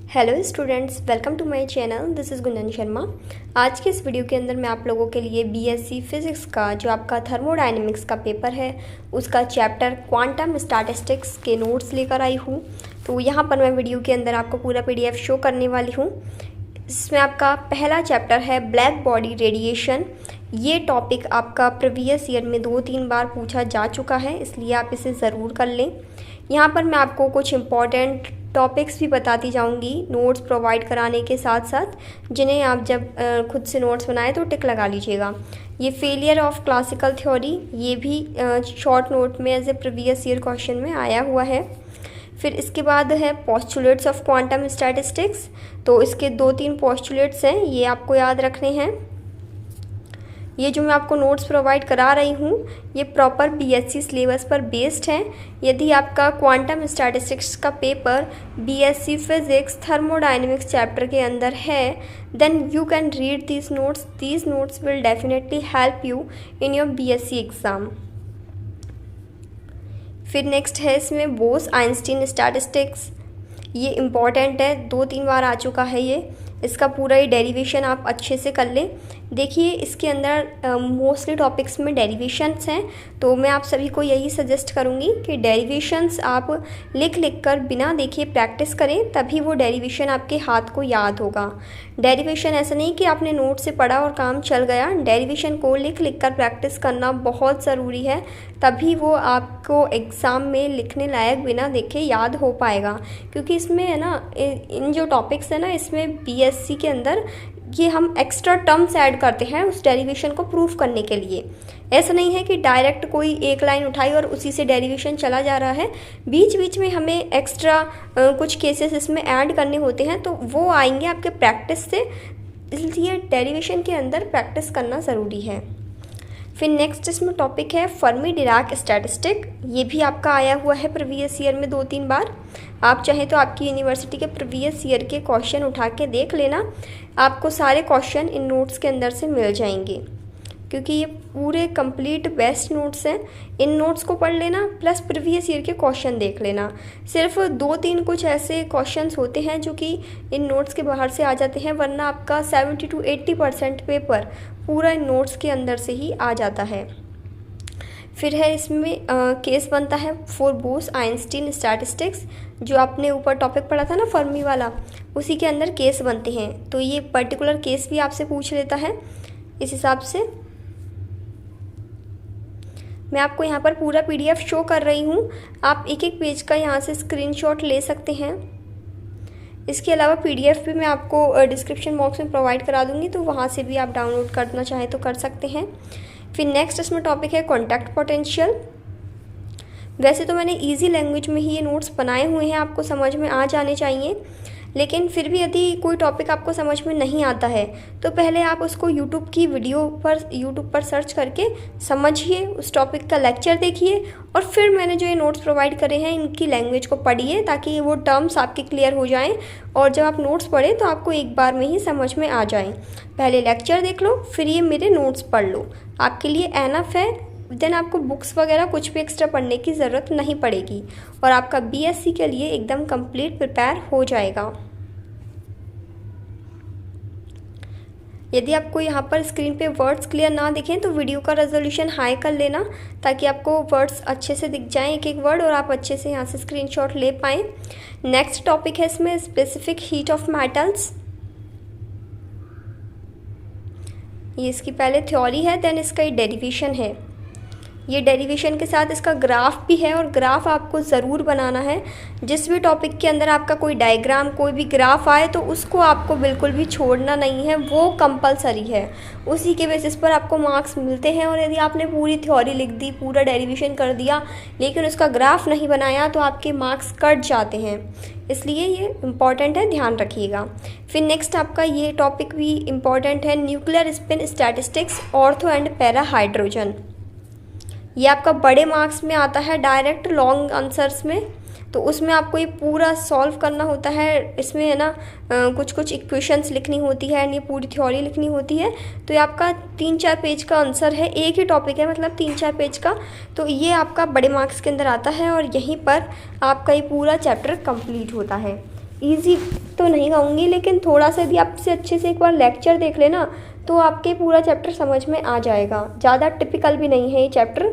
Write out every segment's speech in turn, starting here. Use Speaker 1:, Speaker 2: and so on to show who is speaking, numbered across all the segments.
Speaker 1: Hello students, welcome to my channel. This is Gunjan Sharma. आज के इस वीडियो के अंदर मैं आप लोगों के लिए बीएससी फिज़िक्स का जो आपका थर्मोडायनेमिक्स का पेपर है उसका चैप्टर क्वांटम स्टैटिस्टिक्स के नोट्स लेकर आई हूँ। तो यहाँ पर मैं वीडियो के अंदर आपको पूरा पीडीएफ शो करने वाली हूँ। इसमें आपका पहला चैप्टर है ब्लैक बॉडी रेडिएशन। ये टॉपिक आपका प्रीवियस ईयर में 2-3 बार पूछा जा चुका है, इसलिए आप इसे ज़रूर कर लें। यहाँ पर मैं आपको कुछ इम्पॉर्टेंट टॉपिक्स भी बताती जाऊँगी नोट्स प्रोवाइड कराने के साथ साथ, जिन्हें आप जब खुद से नोट्स बनाए तो टिक लगा लीजिएगा। ये फेलियर ऑफ क्लासिकल थ्योरी, ये भी शॉर्ट नोट में as a previous year question में आया हुआ है। फिर इसके बाद है पोस्टुलेट्स ऑफ क्वांटम स्टैटिस्टिक्स। तो इसके 2-3 पोस्टुलेट्स हैं, ये आपको याद रखने हैं। ये जो मैं आपको नोट्स प्रोवाइड करा रही हूँ ये प्रॉपर बीएससी सिलेबस पर बेस्ड है। यदि आपका क्वांटम स्टैटिस्टिक्स का paper BSc physics thermodynamics chapter के अंदर है, then you can read these notes. These notes will definitely help you in your BSc exam. फिर नेक्स्ट है इसमें बोस आइंस्टीन स्टैटिस्टिक्स। ये इम्पॉर्टेंट है, 2-3 बार आ चुका है ये। इसका पूरा ही डेरिवेशन आप अच्छे से कर लें। देखिए इसके अंदर मोस्टली टॉपिक्स में डेरिवेशंस हैं, तो मैं आप सभी को यही सजेस्ट करूँगी कि डेरिवेशंस आप लिख कर बिना देखे प्रैक्टिस करें, तभी वो डेरिवेशन आपके हाथ को याद होगा। डेरिवेशन ऐसा नहीं कि आपने नोट से पढ़ा और काम चल गया। डेरिवेशन को लिख कर प्रैक्टिस करना बहुत ज़रूरी है, तभी वो आपको एग्ज़ाम में लिखने लायक बिना देखे याद हो पाएगा। क्योंकि इसमें है ना, इन जो टॉपिक्स है ना, इसमें बीएससी के अंदर ये हम एक्स्ट्रा टर्म्स ऐड करते हैं उस डेरिवेशन को प्रूफ करने के लिए। ऐसा नहीं है कि डायरेक्ट कोई एक लाइन उठाई और उसी से डेरिवेशन चला जा रहा है। बीच बीच में हमें एक्स्ट्रा कुछ केसेस इसमें ऐड करने होते हैं, तो वो आएंगे आपके प्रैक्टिस से। इसलिए डेरिवेशन के अंदर प्रैक्टिस करना ज़रूरी है। फिर नेक्स्ट इसमें टॉपिक है फर्मी डिराक स्टैटिस्टिक। ये भी आपका आया हुआ है प्रीवियस ईयर में 2-3 बार। आप चाहें तो आपकी यूनिवर्सिटी के प्रीवियस ईयर के क्वेश्चन उठा के देख लेना, आपको सारे क्वेश्चन इन नोट्स के अंदर से मिल जाएंगे, क्योंकि ये पूरे कंप्लीट बेस्ट नोट्स हैं। इन नोट्स को पढ़ लेना प्लस प्रीवियस ईयर के क्वेश्चन देख लेना। सिर्फ 2-3 कुछ ऐसे क्वेश्चंस होते हैं जो कि इन नोट्स के बाहर से आ जाते हैं, वरना आपका 70-80% पेपर पूरा इन नोट्स के अंदर से ही आ जाता है। फिर है इसमें केस बनता है फॉर बोस आइंस्टीन स्टैटिस्टिक्स। जो आपने ऊपर टॉपिक पढ़ा था ना फर्मी वाला, उसी के अंदर केस बनते हैं। तो ये पर्टिकुलर केस भी आपसे पूछ लेता है। इस हिसाब से मैं आपको यहाँ पर पूरा पीडीएफ शो कर रही हूँ। आप एक पेज का यहाँ से स्क्रीनशॉट ले सकते हैं। इसके अलावा पीडीएफ भी मैं आपको डिस्क्रिप्शन बॉक्स में प्रोवाइड करा दूँगी, तो वहाँ से भी आप डाउनलोड करना चाहें तो कर सकते हैं। फिर नेक्स्ट इसमें टॉपिक है कॉन्टैक्ट पोटेंशियल। वैसे तो मैंने इजी लैंग्वेज में ही ये नोट्स बनाए हुए हैं, आपको समझ में आ जाने चाहिए। लेकिन फिर भी यदि कोई टॉपिक आपको समझ में नहीं आता है तो पहले आप उसको यूट्यूब पर सर्च करके समझिए, उस टॉपिक का लेक्चर देखिए, और फिर मैंने जो ये नोट्स प्रोवाइड करे हैं इनकी लैंग्वेज को पढ़िए, ताकि वो टर्म्स आपके क्लियर हो जाएं और जब आप नोट्स पढ़ें तो आपको एक बार में ही समझ में आ जाएं। पहले लेक्चर देख लो, फिर ये मेरे नोट्स पढ़ लो, आपके लिए एनफ है। देन आपको बुक्स वगैरह कुछ भी एक्स्ट्रा पढ़ने की ज़रूरत नहीं पड़ेगी और आपका बीएससी के लिए एकदम कंप्लीट प्रिपेयर हो जाएगा। यदि आपको यहाँ पर स्क्रीन पे वर्ड्स क्लियर ना दिखें तो वीडियो का रेजोल्यूशन हाई कर लेना, ताकि आपको वर्ड्स अच्छे से दिख जाएं, एक वर्ड, और आप अच्छे से यहाँ से स्क्रीनशॉट ले पाएँ। नेक्स्ट टॉपिक है इसमें स्पेसिफिक हीट ऑफ मेटल्स। ये इसकी पहले थ्योरी है, देन इसका ये डेरिवेशन है। ये डेरिवेशन के साथ इसका ग्राफ भी है, और ग्राफ आपको ज़रूर बनाना है। जिस भी टॉपिक के अंदर आपका कोई डायग्राम, कोई भी ग्राफ आए तो उसको आपको बिल्कुल भी छोड़ना नहीं है, वो कंपलसरी है। उसी के बेसिस पर आपको मार्क्स मिलते हैं। और यदि आपने पूरी थ्योरी लिख दी, पूरा डेरिवेशन कर दिया, लेकिन उसका ग्राफ नहीं बनाया, तो आपके मार्क्स कट जाते हैं। इसलिए ये इम्पॉर्टेंट है, ध्यान रखिएगा। फिर नेक्स्ट आपका ये टॉपिक भी इम्पॉर्टेंट है, nuclear spin statistics, ortho and para hydrogen. ये आपका बड़े मार्क्स में आता है, डायरेक्ट लॉन्ग आंसर्स में। तो उसमें आपको ये पूरा सॉल्व करना होता है। इसमें है ना कुछ इक्वेशंस लिखनी होती है, ये पूरी थ्योरी लिखनी होती है। तो ये आपका 3-4 पेज का आंसर है, एक ही टॉपिक है, मतलब 3-4 पेज का। तो ये आपका बड़े मार्क्स के अंदर आता है और यहीं पर आपका ये पूरा चैप्टर कंप्लीट होता है। ईजी तो नहीं कहूँगी, लेकिन थोड़ा सा भी आपसे अच्छे से एक बार लेक्चर देख लेना तो आपके पूरा चैप्टर समझ में आ जाएगा। ज़्यादा टिपिकल भी नहीं है ये chapter.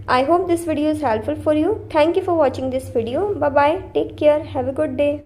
Speaker 1: I hope this video is helpful for you. Thank you for watching this video. Bye bye, take care, have a good day.